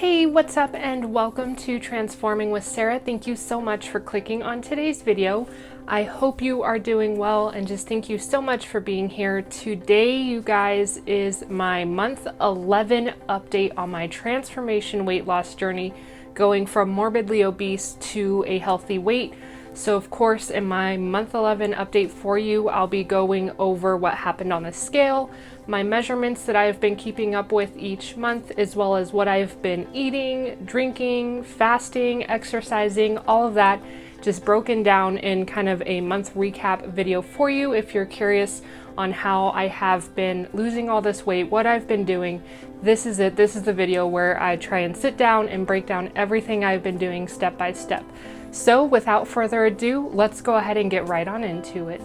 Hey, what's up and welcome to Transforming with Sarah. Thank you so much for clicking on today's video. I hope you are doing well and just thank you so much for being here. Today, you guys, is my month 11 update on my transformation weight loss journey, going from morbidly obese to a healthy weight. So of course, in my month 11 update for you, I'll be going over what happened on the scale, my measurements that I've been keeping up with each month, as well as what I've been eating, drinking, fasting, exercising, all of that just broken down in kind of a month recap video for you. If you're curious on how I have been losing all this weight, what I've been doing, this is it. This is the video where I try and sit down and break down everything I've been doing step by step. So without further ado, let's go ahead and get right on into it.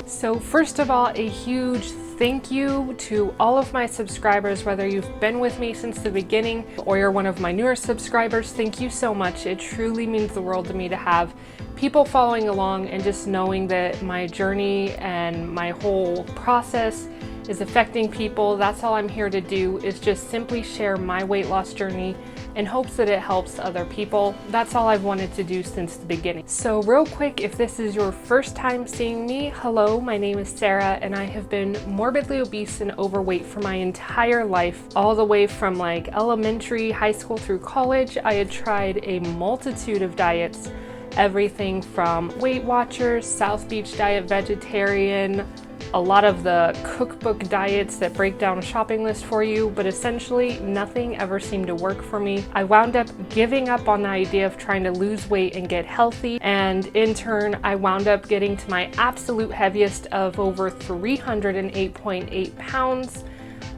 So first of all, a huge thank you to all of my subscribers, whether you've been with me since the beginning or you're one of my newer subscribers. Thank you so much. It truly means the world to me to have people following along and just knowing that my journey and my whole process is affecting people. That's all I'm here to do, is just simply share my weight loss journey in hopes that it helps other people. That's all I've wanted to do since the beginning. So real quick, if this is your first time seeing me, hello, my name is Sarah and I have been morbidly obese and overweight for my entire life, all the way from like elementary, high school through college. I had tried a multitude of diets, everything from Weight Watchers, South Beach Diet, vegetarian, a lot of the cookbook diets that break down a shopping list for you, but essentially nothing ever seemed to work for me. I wound up giving up on the idea of trying to lose weight and get healthy, and in turn I wound up getting to my absolute heaviest of over 308.8 pounds.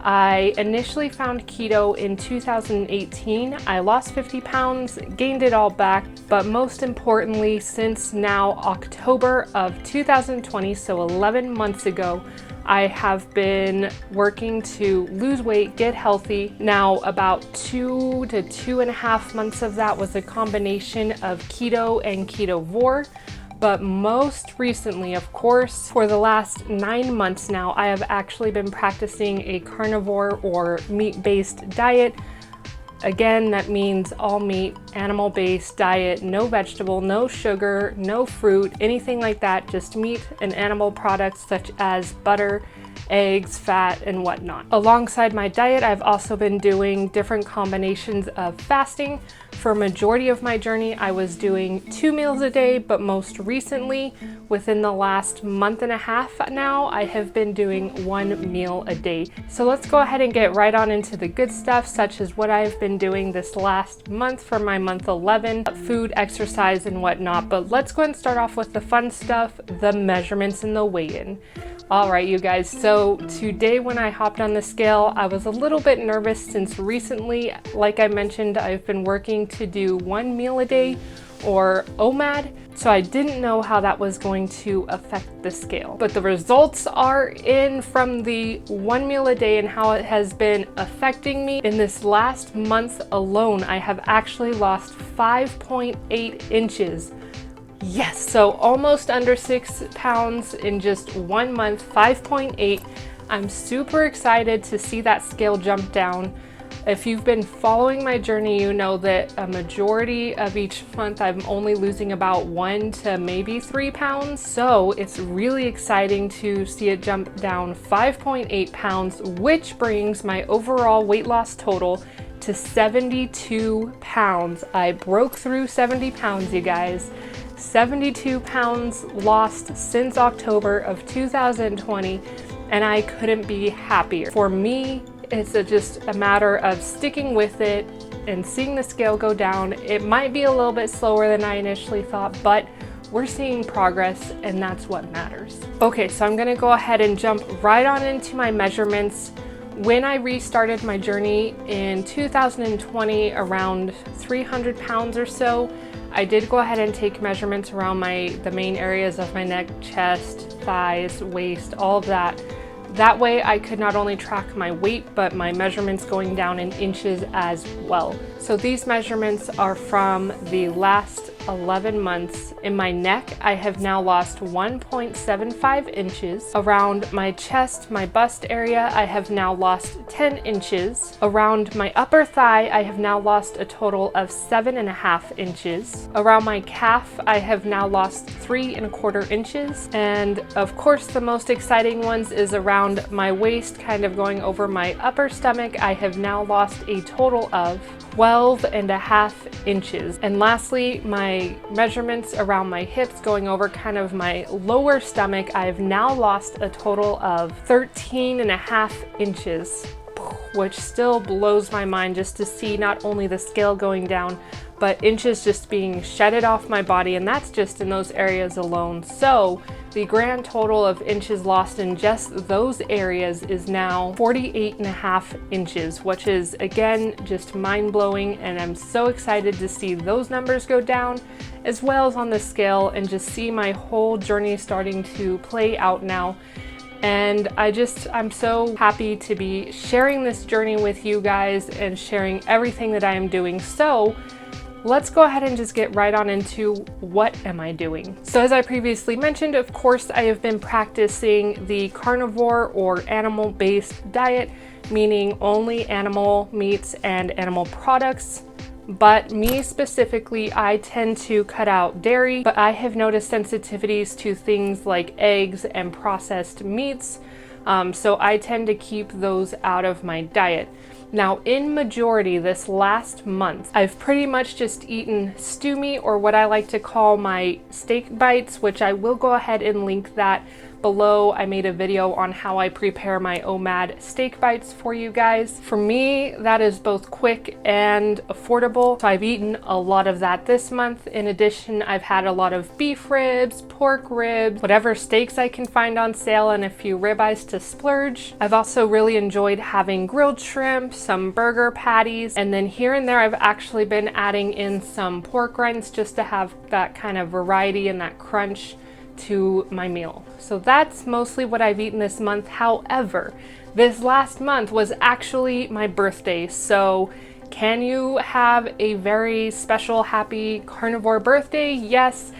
I initially found keto in 2018. I lost 50 pounds, gained it all back, but most importantly, since now October of 2020, so 11 months ago, I have been working to lose weight, get healthy. Now, about 2 to 2.5 months of that was a combination of keto and Carnivore. But most recently, of course, for the last 9 months now, I have actually been practicing a carnivore or meat-based diet. Again, that means all meat, animal-based diet, no vegetable, no sugar, no fruit, anything like that, just meat and animal products such as butter, eggs, fat, and whatnot. Alongside my diet, I've also been doing different combinations of fasting. For a majority of my journey, I was doing 2 meals a day, but most recently, within the last month and a half now, I have been doing 1 meal a day. So let's go ahead and get right on into the good stuff, such as what I've been doing this last month for my month 11, food, exercise, and whatnot. But let's go ahead and start off with the fun stuff, the measurements and the weigh-in. All right, you guys, so today when I hopped on the scale, I was a little bit nervous since recently, like I mentioned, I've been working to do 1 meal a day, or OMAD, so I didn't know how that was going to affect the scale. But the results are in from the 1 meal a day and how it has been affecting me. In this last month alone, I have actually lost 5.8 inches. Yes, so almost under 6 pounds in just 1 month, 5.8. I'm super excited to see that scale jump down. If you've been following my journey, you know that a majority of each month I'm only losing about 1 to maybe 3 pounds. So it's really exciting to see it jump down 5.8 pounds, which brings my overall weight loss total to 72 pounds. I broke through 70 pounds, you guys. 72 pounds lost since October of 2020, and I couldn't be happier. For me, it's just a matter of sticking with it and seeing the scale go down. It might be a little bit slower than I initially thought, but we're seeing progress, and that's what matters. Okay, so I'm gonna go ahead and jump right on into my measurements. When I restarted my journey in 2020, around 300 pounds or so, I did go ahead and take measurements around the main areas of my neck, chest, thighs, waist, all of that. That way I could not only track my weight, but my measurements going down in inches as well. So these measurements are from the last 11 months. In my neck, I have now lost 1.75 inches. Around my chest, my bust area, I have now lost 10 inches. Around my upper thigh, I have now lost a total of 7.5 inches. Around my calf, I have now lost 3.25 inches. And of course, the most exciting ones is around my waist, kind of going over my upper stomach. I have now lost a total of 12.5 inches. And lastly, my measurements around my hips, going over kind of my lower stomach, I have now lost a total of 13.5 inches, which still blows my mind just to see not only the scale going down, but inches just being shedded off my body, and that's just in those areas alone. So the grand total of inches lost in just those areas is now 48.5 inches, which is again just mind-blowing, and I'm so excited to see those numbers go down as well as on the scale and just see my whole journey starting to play out now. And I'm so happy to be sharing this journey with you guys and sharing everything that I am doing. So let's go ahead and just get right on into what am I doing. So as I previously mentioned, of course, I have been practicing the carnivore or animal-based diet, meaning only animal meats and animal products. But me specifically, I tend to cut out dairy, but I have noticed sensitivities to things like eggs and processed meats. So I tend to keep those out of my diet. Now, in majority this last month, I've pretty much just eaten stew meat, or what I like to call my steak bites, which I will go ahead and link that below. I made a video on how I prepare my OMAD steak bites for you guys. For me, that is both quick and affordable. So I've eaten a lot of that this month. In addition, I've had a lot of beef ribs, pork ribs, whatever steaks I can find on sale, and a few ribeyes to splurge. I've also really enjoyed having grilled shrimp, some burger patties, and then here and there I've actually been adding in some pork rinds just to have that kind of variety and that crunch to my meal. So that's mostly what I've eaten this month. However, this last month was actually my birthday. So can you have a very special, happy carnivore birthday? Yes,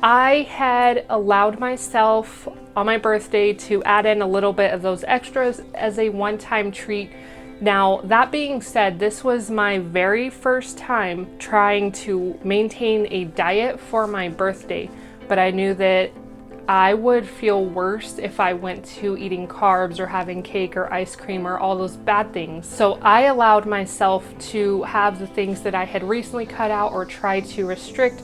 I had allowed myself on my birthday to add in a little bit of those extras as a one-time treat. Now, that being said, this was my very first time trying to maintain a diet for my birthday, but I knew that I would feel worse if I went to eating carbs or having cake or ice cream or all those bad things. So I allowed myself to have the things that I had recently cut out or tried to restrict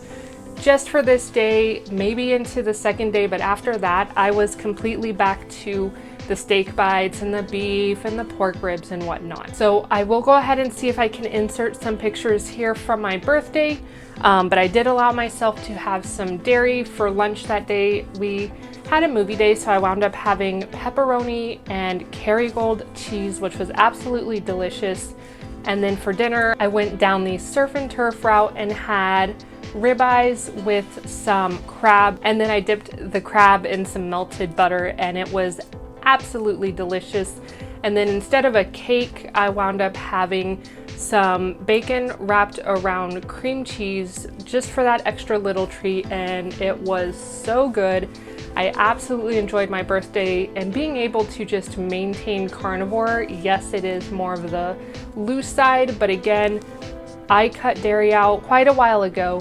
just for this day, maybe into the second day, but after that, I was completely back to the steak bites and the beef and the pork ribs and whatnot. So I will go ahead and see if I can insert some pictures here from my birthday. But I did allow myself to have some dairy for lunch that day. We had a movie day, so I wound up having pepperoni and Kerrygold cheese, which was absolutely delicious. And then for dinner, I went down the surf and turf route and had ribeyes with some crab. And then I dipped the crab in some melted butter, and it was absolutely delicious. And then instead of a cake, I wound up having some bacon wrapped around cream cheese just for that extra little treat, and it was so good. I absolutely enjoyed my birthday, and being able to just maintain carnivore. Yes, it is more of the loose side, but again, I cut dairy out quite a while ago,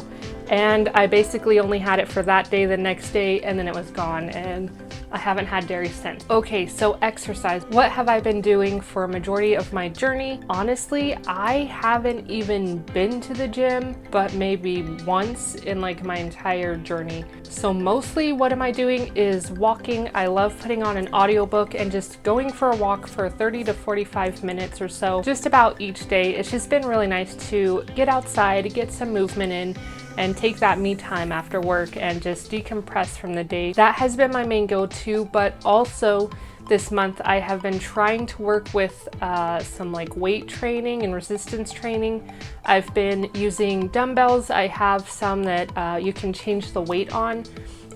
and I basically only had it for that day, the next day, and then it was gone, and I haven't had dairy since. Okay, so exercise. What have I been doing for a majority of my journey? Honestly, I haven't even been to the gym, but maybe once in like my entire journey. So mostly what am I doing is walking. I love putting on an audiobook and just going for a walk for 30 to 45 minutes or so, just about each day. It's just been really nice to get outside, get some movement in, and take that me time after work and just decompress from the day. That has been my main go-to, but also this month I have been trying to work with some like weight training and resistance training. I've been using dumbbells. I have some that you can change the weight on.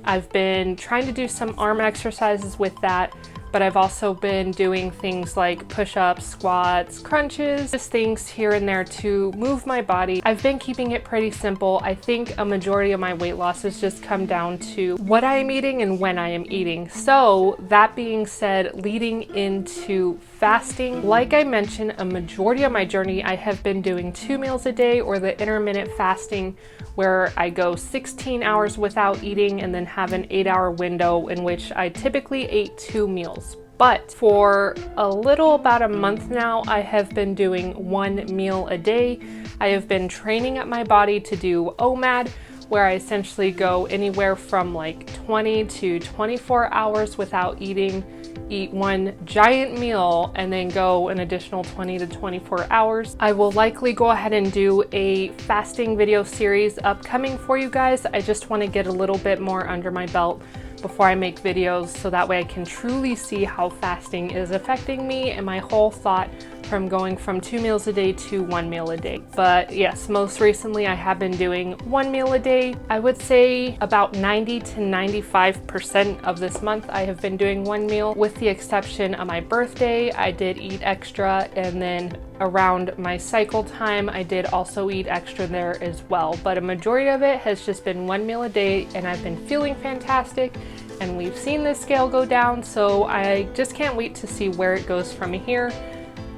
I've been trying to do some arm exercises with that. but I've also been doing things like push-ups, squats, crunches, just things here and there to move my body. I've been keeping it pretty simple. I think a majority of my weight loss has just come down to what I am eating and when I am eating. So that being said, leading into fasting, like I mentioned, a majority of my journey I have been doing 2 meals a day, or the intermittent fasting, where I go 16 hours without eating and then have an 8-hour window in which I typically ate 2 meals. But for a little about a month now, I have been doing 1 meal a day. I have been training up my body to do OMAD, where I essentially go anywhere from like 20 to 24 hours without eating, eat 1 giant meal, and then go an additional 20 to 24 hours. I will likely go ahead and do a fasting video series upcoming for you guys. I just want to get a little bit more under my belt before I make videos, so that way I can truly see how fasting is affecting me and my whole thought from going from 2 meals a day to 1 meal a day. But yes, most recently I have been doing 1 meal a day. I would say about 90 to 95% of this month I have been doing 1 meal, with the exception of my birthday. I did eat extra, and then around my cycle time I did also eat extra there as well. But a majority of it has just been 1 meal a day, and I've been feeling fantastic, and we've seen the scale go down, so I just can't wait to see where it goes from here.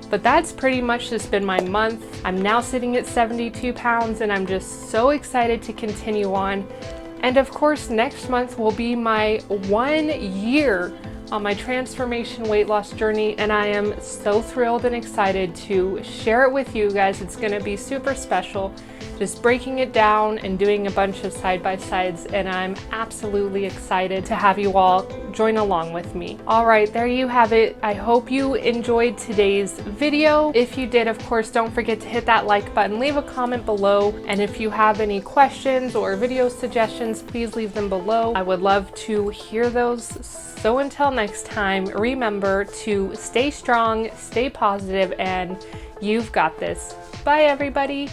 But that's pretty much just been my month. I'm now sitting at 72 pounds, and I'm just so excited to continue on. And of course, next month will be my 1 year on my transformation weight loss journey, and I am so thrilled and excited to share it with you guys. It's gonna be super special, just breaking it down and doing a bunch of side-by-sides, and I'm absolutely excited to have you all join along with me. All right, there you have it. I hope you enjoyed today's video. If you did, of course, don't forget to hit that like button, leave a comment below, and if you have any questions or video suggestions, please leave them below. I would love to hear those. So until next time, remember to stay strong, stay positive, and you've got this. Bye, everybody.